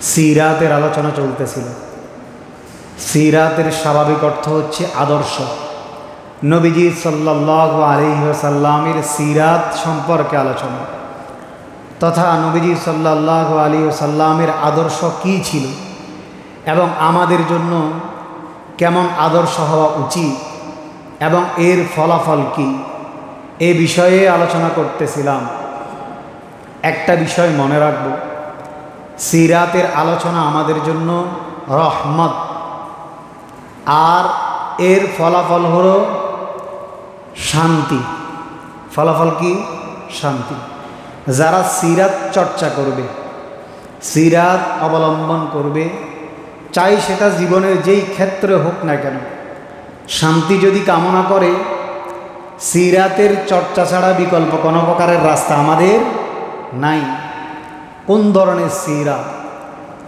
সিরাতের আলোচনা চলতেছিল। সিরাতের স্বাভাবিক অর্থ হচ্ছে আদর্শ। নবীজি সাল্লাল্লাহু আলাইহি ওয়াসাল্লামের সিরাত সম্পর্কে আলোচনা তথা নবীজি সাল্লাল্লাহু আলাইহি ওয়াসাল্লামের আদর্শ কী ছিল এবং আমাদের জন্য কেমন আদর্শ হওয়া উচিত এবং এর ফলাফল কী, এ বিষয়ে আলোচনা করতেছিলাম। একটা বিষয় মনে রাখব, সিরাতের আলোচনা আমাদের জন্য রহমত, আর এর ফলাফল হলো শান্তি। ফলাফল কি? শান্তি। যারা সিরাত চর্চা করবে, সিরাত অবলম্বন করবে, চাই সেটা জীবনের যেই ক্ষেত্রে হোক না কেন, শান্তি যদি কামনা করে, সিরাতের চর্চা ছাড়া বিকল্প কোনো প্রকারের রাস্তা আমাদের নাই। কোন ধরনের সিরাত?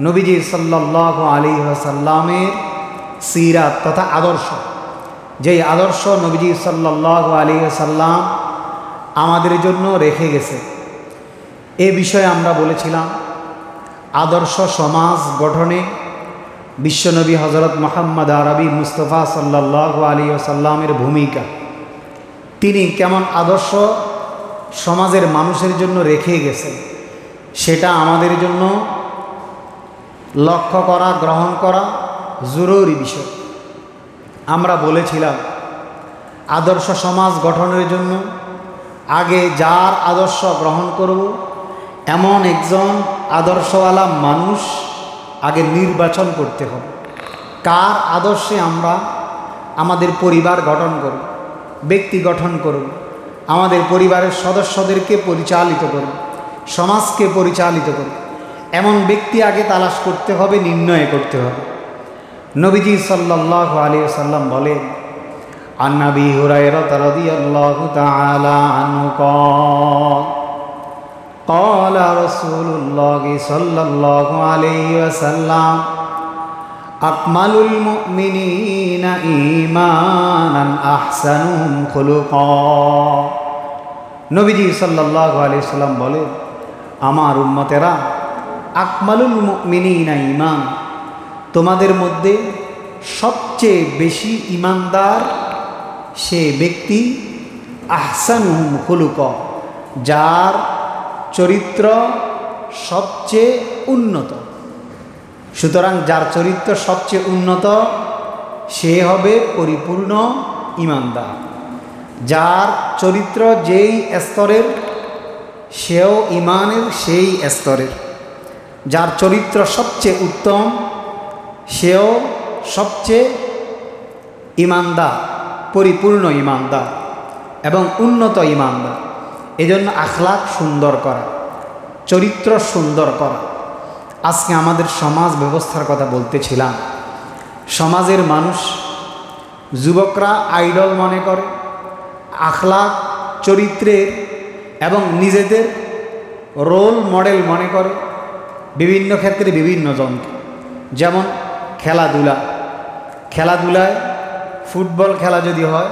নবীজি সাল্লাল্লাহু আলাইহি ওয়াসাল্লামের সিরাত তথা আদর্শ, যেই আদর্শ নবীজি সাল্লাল্লাহু আলাইহি ওয়াসাল্লাম আমাদের জন্য রেখে গেছে। এ বিষয়ে আমরা বলেছিলাম আদর্শ সমাজ গঠনে বিশ্বনবী হযরত মুহাম্মদ আরবি মুস্তাফা সাল্লাল্লাহু আলাইহি ওয়াসাল্লামের ভূমিকা, তিনি কেমন আদর্শ সমাজের মানুষের জন্য রেখে গেছেন, সেটা আমাদের জন্য লক্ষ্য করা, গ্রহণ করা জরুরি বিষয়। আমরা বলেছিলাম আদর্শ সমাজ গঠনের জন্য আগে যার আদর্শ গ্রহণ করব এমন একজন আদর্শওয়ালা মানুষ আগে নির্বাচন করতে হবে। কার আদর্শে আমরা আমাদের পরিবার গঠন করব, ব্যক্তি গঠন করব, আমাদের পরিবারের সদস্যদেরকে পরিচালিত করব, সমাজকে পরিচালিত করব, এমন ব্যক্তি আগে তালাশ করতে হবে, নির্ণয় করতে হবে। নবীজি সাল্লাল্লাহু আলাইহি ওয়াসাল্লাম বলেন, আন আবি হুরায়রা রাদিয়াল্লাহু তাআলা আনহু قال رسول الله صلى الله عليه وسلم أكمل المؤمنين إيمانا أحسنهم خلقا। নবীজি সাল্লাল্লাহু আলাইহি ওয়াসাল্লাম বলেন, আমার উম্মতেরা, আকমালুল মুমিনিনা ঈমান, তোমাদের মধ্যে সবচেয়ে বেশি ঈমানদার সে ব্যক্তি আহসানুহুম খুলুকা, যার চরিত্র সবচেয়ে উন্নত। সুতরাং যার চরিত্র সবচেয়ে উন্নত সে হবে পরিপূর্ণ ঈমানদার। যার চরিত্র যেই স্তরের সেও ঈমানের সেই স্তরের। যার চরিত্র সবচেয়ে উত্তম সেও সবচেয়ে ঈমানদার, পরিপূর্ণ ঈমানদার এবং উন্নত ঈমানদার। এজন্য আখলাক সুন্দর করা, চরিত্র সুন্দর করা। আজকে আমাদের সমাজ ব্যবস্থার কথা বলতেছিলাম। সমাজের মানুষ, যুবকরা আইডল মনে করে, আখলাক, চরিত্রের এবং নিজেদের রোল মডেল মনে করে বিভিন্ন ক্ষেত্রে বিভিন্ন জনকে। যেমন খেলাধুলায় ফুটবল খেলা যদি হয়,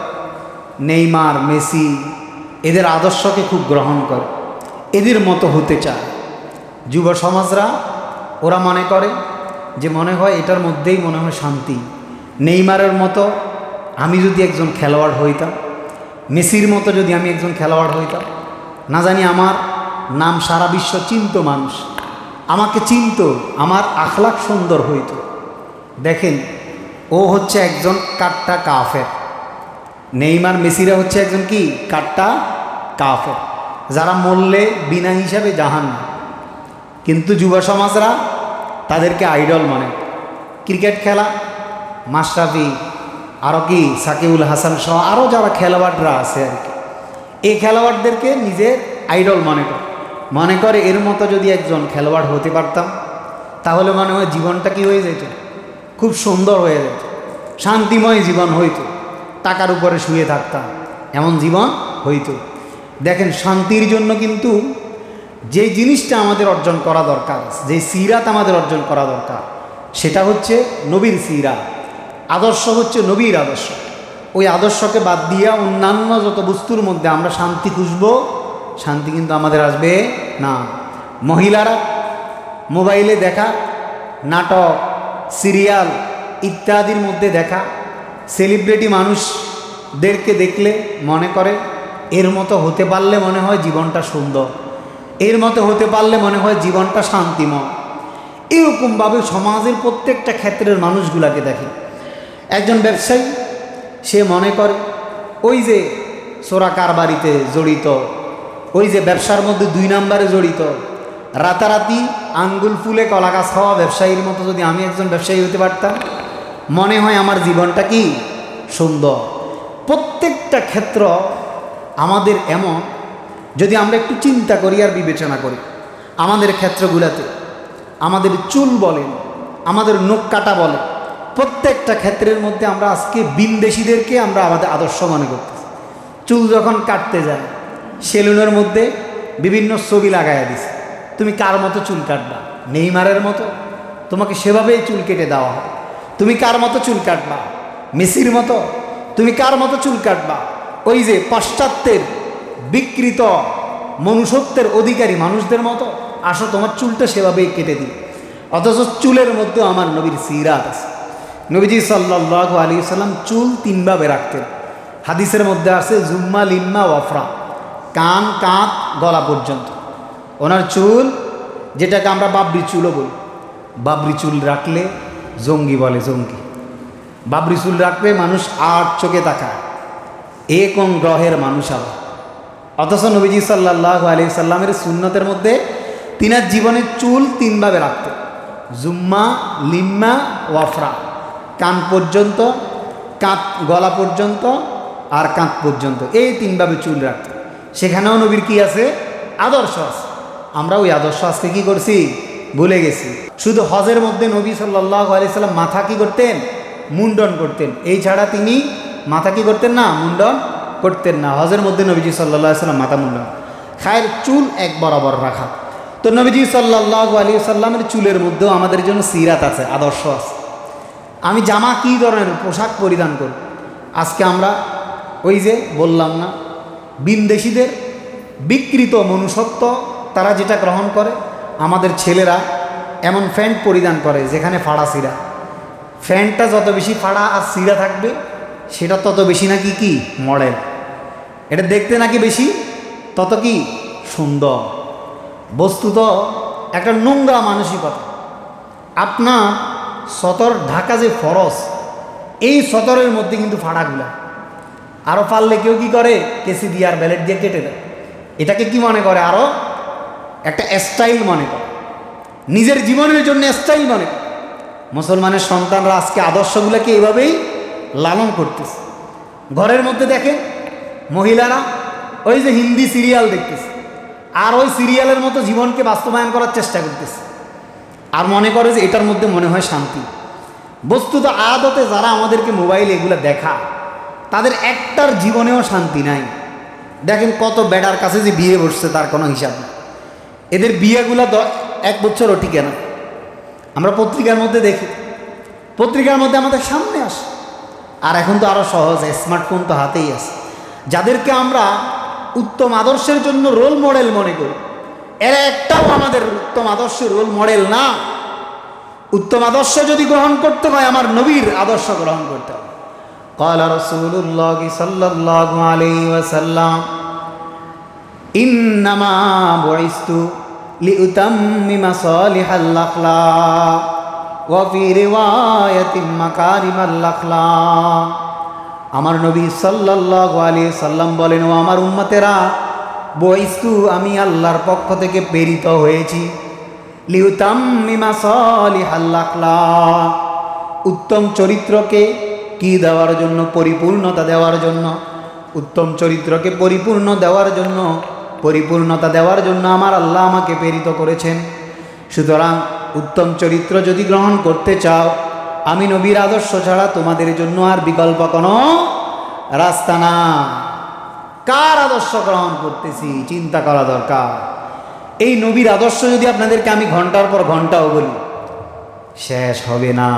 নেইমার, মেসি, এদের আদর্শকে খুব গ্রহণ করে, এদের মতো হতে চায়। যুব সমাজরা ওরা মনে করে যে মনে হয় এটার মধ্যেই মনে হয় শান্তি। নেইমারের মতো আমি যদি একজন খেলোয়াড় হইতাম, মেসির মতো যদি আমি একজন খেলোয়াড় হইতাম, না জানি আমার নাম সারা বিশ্ব চিনত, মানুষ আমাকে চিনত, আমার আখলাক সুন্দর হইত। দেখেন, ও হচ্ছে একজন কাট্টা কাফের। নেইমার, মেসিরা হচ্ছে একজন কি? কাট্টা কাফের, যারা মরলে বিনা হিসাবে জাহান্নাম। কিন্তু যুব সমাজরা তাদেরকে আইডল মানে। ক্রিকেট খেলা, মাশরাফি, আরও কি সাকিবুল হাসান সহ আরও যারা খেলোয়াড়রা আছে আর কি, এই খেলোয়াড়দেরকে নিজের আইডল মনে করে এর মতো যদি একজন খেলোয়াড় হতে পারতাম তাহলে মনে হয় জীবনটা কি হয়ে যেত, খুব সুন্দর হয়ে যেত, শান্তিময় জীবন হইতো, টাকার উপরে শুয়ে থাকতাম, এমন জীবন হইতো। দেখেন, শান্তির জন্য কিন্তু যে জিনিসটা আমাদের অর্জন করা দরকার, যে সিরাত আমাদের অর্জন করা দরকার, সেটা হচ্ছে নবীর সিরাত। আদর্শ হচ্ছে নবীর আদর্শ। ওই আদর্শকে বাদ দিয়া অন্যান্য যত বস্তুর মধ্যে আমরা শান্তি খুঁজবো, শান্তি কিন্তু আমাদের আসবে না। মহিলারা মোবাইলে দেখা নাটক, সিরিয়াল ইত্যাদির মধ্যে দেখা সেলিব্রিটি মানুষদেরকে দেখলে মনে করে এর মতো হতে পারলে মনে হয় জীবনটা সুন্দর, এর মতো হতে পারলে মনে হয় জীবনটা শান্তিময়। এরকমভাবে সমাজের প্রত্যেকটা ক্ষেত্রের মানুষগুলাকে দেখে। একজন ব্যবসায়ী সে মনে করে ওই যে চোরা কারবারিতে জড়িত, ওই যে ব্যবসার মধ্যে 2 নম্বরে জড়িত, রাতারাতি আঙ্গুল ফুলে কলা গাছ খাওয়া ব্যবসায়ীর মতো যদি আমি একজন ব্যবসায়ী হতে পারতাম, মনে হয় আমার জীবনটা কি সুন্দর। প্রত্যেকটা ক্ষেত্র আমাদের এমন, যদি আমরা একটু চিন্তা করি আর বিবেচনা করি, আমাদের ক্ষেত্রগুলোতে আমাদের চুল বলেন, আমাদের নখ কাটা বলেন, প্রত্যেকটা ক্ষেত্রের মধ্যে আমরা আজকে বিনদেশীদেরকে আমরা আমাদের আদর্শ মনে করতেছি। চুল যখন কাটতে যায় সেলুনের মধ্যে বিভিন্ন ছবি লাগাইয়া দিছে, তুমি কার মতো চুল কাটবা? নেইমারের মতো? তোমাকে সেভাবেই চুল কেটে দেওয়া হবে। তুমি কার মতো চুল কাটবা? মেসির মতো? তুমি কার মতো চুল কাটবা? ওই যে পাশ্চাত্যের বিকৃত মনুষ্যত্বের অধিকারী মানুষদের মতো? আসো তোমার চুলটা সেভাবেই কেটে দিই। অথচ চুলের মধ্যেও আমার নবীর সিরাত আছে। নবীজি সাল্লাল্লাহু আলাইহি সাল্লাম চুল 3 ভাবে রাখতেন। হাদিসের মধ্যে আছে জুম্মা, লিম্মা, ওয়াফরা, কান, কাঁধ, গলা পর্যন্ত ওনার চুল, যেটাকে আমরা বাবরি চুলও বলি। বাবরি চুল রাখলে জঙ্গি বলে, জঙ্গি। বাবরি চুল রাখলে মানুষ 8 চোখে তাকায়, এ কোন গ্রহের মানুষ আবার। অথচ নবীজি সাল্লাল্লাহু আলাইহি সাল্লামের সুন্নতের মধ্যে তিনার জীবনের চুল 3 ভাবে রাখতেন, জুম্মা, লিম্মা, ওয়াফরা। কান পর্যন্ত, কাঁধ, গলা পর্যন্ত আর কাঁধ পর্যন্ত, এই 3 ভাবে চুল রাখতেন। সেখানেও নবীর কি আছে? আদর্শ আছে। আমরা ওই আদর্শ আজকে কি করছি? ভুলে গেছি। শুধু হজের মধ্যে নবী সাল্লাল্লাহু আলাইহি সাল্লাম মাথা কি করতেন? মুন্ডন করতেন। এই ছাড়া তিনি মাথা কি করতেন না? মুন্ডন করতেন না। হজের মধ্যে নবীজি সাল্লাল্লাহু আলাইহি সাল্লাম মাথা মুন্ডন, খায়ের চুল এক বরাবর রাখা। তো নবীজি সাল্লাল্লাহু আলাইহি সাল্লামের চুলের মধ্যেও আমাদের জন্য সিরাত আছে, আদর্শ আছে। আমি জামা কী ধরনের পোশাক পরিধান করব? আজকে আমরা ওই যে বললাম না, বিনদেশীদের বিকৃত মনুষ্যত্ব তারা যেটা গ্রহণ করে, আমাদের ছেলেরা এমন প্যান্ট পরিধান করে যেখানে ফাড়া সিরা। প্যান্টটা যত বেশি ফাড়া আর সিরা থাকবে সেটা তত বেশি নাকি কি মডেল, এটা দেখতে নাকি বেশি তত কি সুন্দর। বস্তুত একটা নোংরা মানসিকতা। আপনার সতর ঢাকা যে ফরজ, এই সতরের মধ্যে কিন্তু ফাড়াগুলা, আরও পারলে কেউ কি করে কেসি দিয়ে আর ব্যালেট দিয়ে কেটে দেয়। এটাকে কি মনে করে? আরও একটা স্টাইল মনে করে, নিজের জীবনের জন্য স্টাইল মনে করে। মুসলমানের সন্তানরা আজকে আদর্শগুলোকে এইভাবেই লালন করতেছে। ঘরের মধ্যে দেখে মহিলারা ওই যে হিন্দি সিরিয়াল দেখতেছে, আর ওই সিরিয়ালের মতো জীবনকে বাস্তবায়ন করার চেষ্টা করতেছে, আর মনে করে যে এটার মধ্যে মনে হয় শান্তি। বস্তুত আদতে যারা আমাদেরকে মোবাইলে এগুলো দেখা, তাদের একটার জীবনেও শান্তি নাই। দেখেন কত বেডার কাছে যে বিয়ে বসছে তার কোনো হিসাব নেই। এদের বিয়েগুলো 1 বছরও টিকে না। আমরা পত্রিকার মধ্যে দেখি, পত্রিকার মধ্যে আমাদের সামনে আসে। আর এখন তো আরও সহজ, স্মার্টফোন তো হাতেই আছে। যাদেরকে আমরা উত্তম আদর্শের জন্য রোল মডেল মনে করি, এরা একটাও আমাদের উত্তম আদর্শের রোল মডেল না। উত্তম আদর্শ যদি গ্রহণ করতে হয়, আমার নবীর আদর্শ গ্রহণ করতে হবে। قال رسول الله صلى الله عليه وسلم إنما بعثت لأتمم صالح الأخلاق وفي رواية مكارم الأخلاق। আমার নবী সাল্লাল্লাহু আলাইহি সাল্লাম বলেন, ও আমার উম্মতেরা, বইস্তু, আমি আল্লাহর পক্ষ থেকে প্রেরিত হয়েছি, লিউতাম্মিমা সালিহাল আখলাক, উত্তম চরিত্রকে কি দেওয়ার জন্য? পরিপূর্ণতা দেওয়ার জন্য। উত্তম চরিত্রকে পরিপূর্ণ দেওয়ার জন্য, পরিপূর্ণতা দেওয়ার জন্য আমার আল্লাহ আমাকে প্রেরিত করেছেন। সুতরাং উত্তম চরিত্র যদি গ্রহণ করতে চাও, আমি নবীর আদর্শ ছাড়া তোমাদের জন্য আর বিকল্প কোনো রাস্তা না। কার আদর্শ গ্রহণ করতেছি চিন্তা করা দরকার। এই নবীর আদর্শ যদি আপনাদেরকে আমি ঘন্টার পর ঘন্টাও বলি, শেষ হবে না।